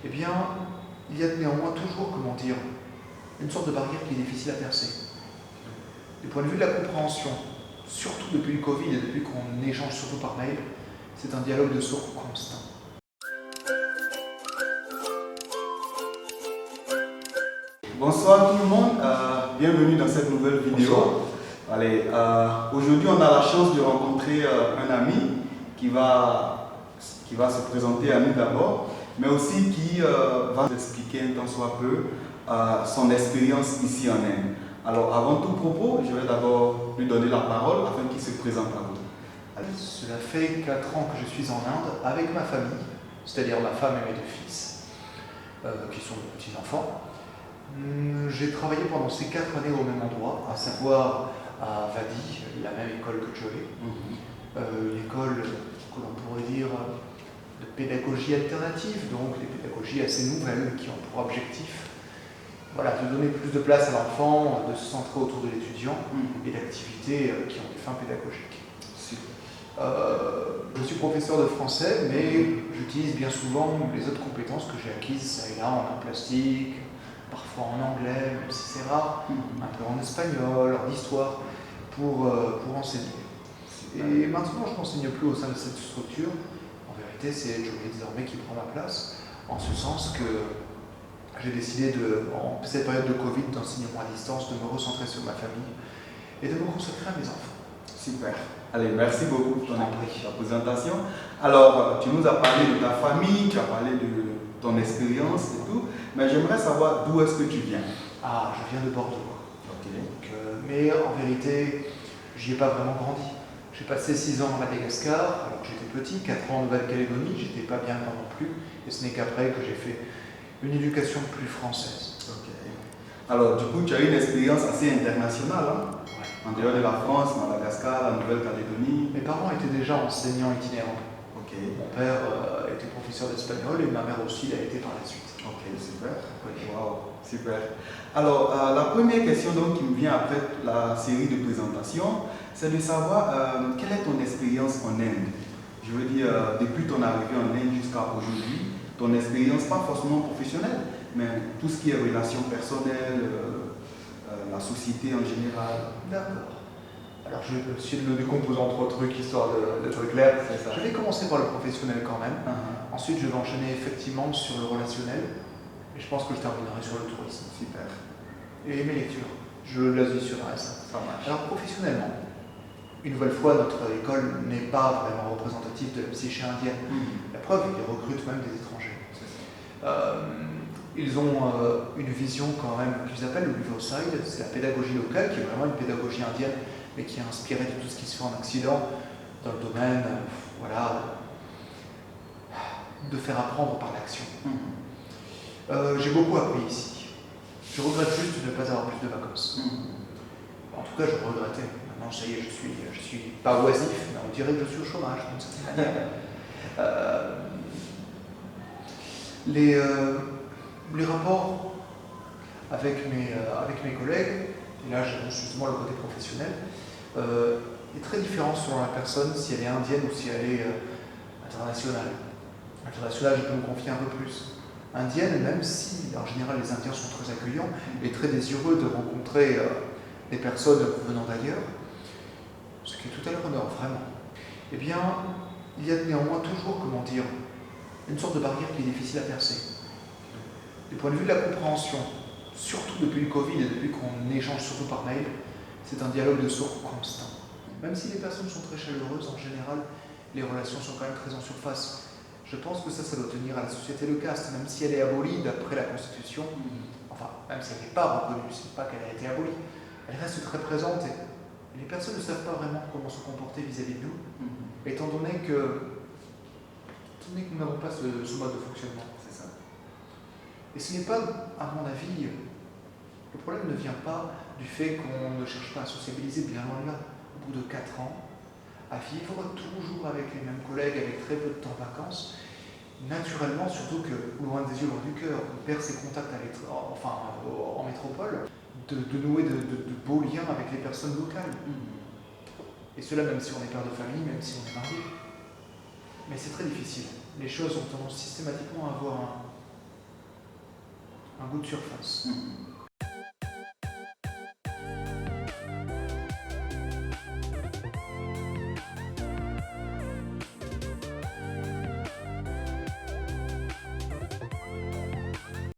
eh bien, il y a néanmoins toujours, comment dire, une sorte de barrière qui est difficile à percer. Du point de vue de la compréhension, surtout depuis le Covid et depuis qu'on échange surtout par mail, c'est un dialogue de sourds constant. Bonsoir tout le monde, bienvenue dans cette nouvelle vidéo. Bonsoir. Allez, aujourd'hui on a la chance de rencontrer un ami qui va se présenter à nous d'abord, mais aussi qui va nous expliquer un tant soit peu son expérience ici en Inde. Alors avant tout propos, je vais d'abord lui donner la parole afin qu'il se présente à vous. Cela fait 4 ans que je suis en Inde avec ma famille, c'est-à-dire ma femme et mes 2 fils, qui sont de petits-enfants. J'ai travaillé pendant ces 4 années au même endroit, à savoir à Vadi, la même école que Joey. Une école que l'on pourrait dire de pédagogie alternative, donc des pédagogies assez nouvelles qui ont pour objectif de donner plus de place à l'enfant, de se centrer autour de l'étudiant et d'activités qui ont des fins pédagogiques. Je suis professeur de français, mais j'utilise bien souvent les autres compétences que j'ai acquises ça et là en art plastique, parfois en anglais, même si c'est rare, un peu en espagnol, en histoire, pour enseigner. Et maintenant, je n'enseigne plus au sein de cette structure. En vérité, c'est Joey désormais qui prend ma place, en ce sens que j'ai décidé, en cette période de Covid, d'enseignement à distance, de me recentrer sur ma famille et de me consacrer à mes enfants. Super. Allez, merci beaucoup pour ta présentation. Alors, tu nous as parlé de ta famille, tu as parlé de ton expérience et tout, mais j'aimerais savoir d'où est-ce que tu viens. Ah, je viens de Bordeaux. Ok. Donc, mais en vérité, j'y ai pas vraiment grandi. J'ai passé 6 ans à Madagascar, alors que j'étais petit, 4 ans en Nouvelle-Calédonie, j'étais pas bien loin non plus, et ce n'est qu'après que j'ai fait une éducation plus française. Ok. Alors, du coup, tu as eu une expérience assez internationale, hein? Ouais. En dehors de la France, Madagascar, la Nouvelle-Calédonie. Mes parents étaient déjà enseignants itinérants. Ok. Mon père était professeur d'espagnol et ma mère aussi l'a été par la suite. Ok, super. Oui. Wow, super. Alors, la première question donc, qui me vient après la série de présentations, c'est de savoir quelle est ton expérience en Inde. Je veux dire, depuis ton arrivée en Inde jusqu'à aujourd'hui, ton expérience, pas forcément professionnelle, mais tout ce qui est relations personnelles, la société en général. D'accord. Alors je vais essayer de le décomposer en 3 trucs, histoire d'être clair. C'est ça. Je vais commencer par le professionnel quand même. Uh-huh. Ensuite, je vais enchaîner effectivement sur le relationnel. Et je pense que je terminerai sur le tourisme. Super. Et mes lectures. Je l'additionnerai ça. Ça marche. Alors professionnellement, une nouvelle fois, notre école n'est pas vraiment représentative de la psyché indienne. La preuve, ils recrutent même des étrangers. Ils ont une vision quand même qu'ils appellent le Riverside, c'est la pédagogie locale, qui est vraiment une pédagogie indienne, mais qui est inspirée de tout ce qui se fait en Occident, dans le domaine de faire apprendre par l'action. J'ai beaucoup appris ici. Je regrette juste de ne pas avoir plus de vacances. En tout cas, je regrettais. Maintenant, ça y est, je suis pas oisif, mais on dirait que je suis au chômage, d'une certaine manière. Les rapports avec mes collègues, et là j'annonce justement le côté professionnel, est très différent selon la personne, si elle est indienne ou si elle est internationale. Internationale, je peux me confier un peu plus. Indienne, même si en général les Indiens sont très accueillants et très désireux de rencontrer des personnes venant d'ailleurs, ce qui est tout à leur honneur, vraiment. Eh bien, il y a néanmoins toujours, comment dire, une sorte de barrière qui est difficile à percer. Du point de vue de la compréhension, surtout depuis le Covid et depuis qu'on échange surtout par mail, c'est un dialogue de sourds constant. Même si les personnes sont très chaleureuses, en général, les relations sont quand même très en surface. Je pense que ça doit tenir à la société de caste, même si elle est abolie d'après la Constitution. Enfin, même si elle n'est pas reconnue, c'est pas qu'elle a été abolie. Elle reste très présente et les personnes ne savent pas vraiment comment se comporter vis-à-vis de nous, étant donné que nous n'avons pas ce mode de fonctionnement. C'est ça. Et ce n'est pas, à mon avis, le problème ne vient pas du fait qu'on ne cherche pas à sociabiliser, bien loin de là. Au bout de 4 ans, à vivre toujours avec les mêmes collègues, avec très peu de temps de vacances, naturellement, surtout que loin des yeux, loin du cœur, on perd ses contacts en métropole, de nouer de beaux liens avec les personnes locales. Et cela même si on est père de famille, même si on est marié. Mais c'est très difficile. Les choses ont tendance systématiquement à avoir goût de surface.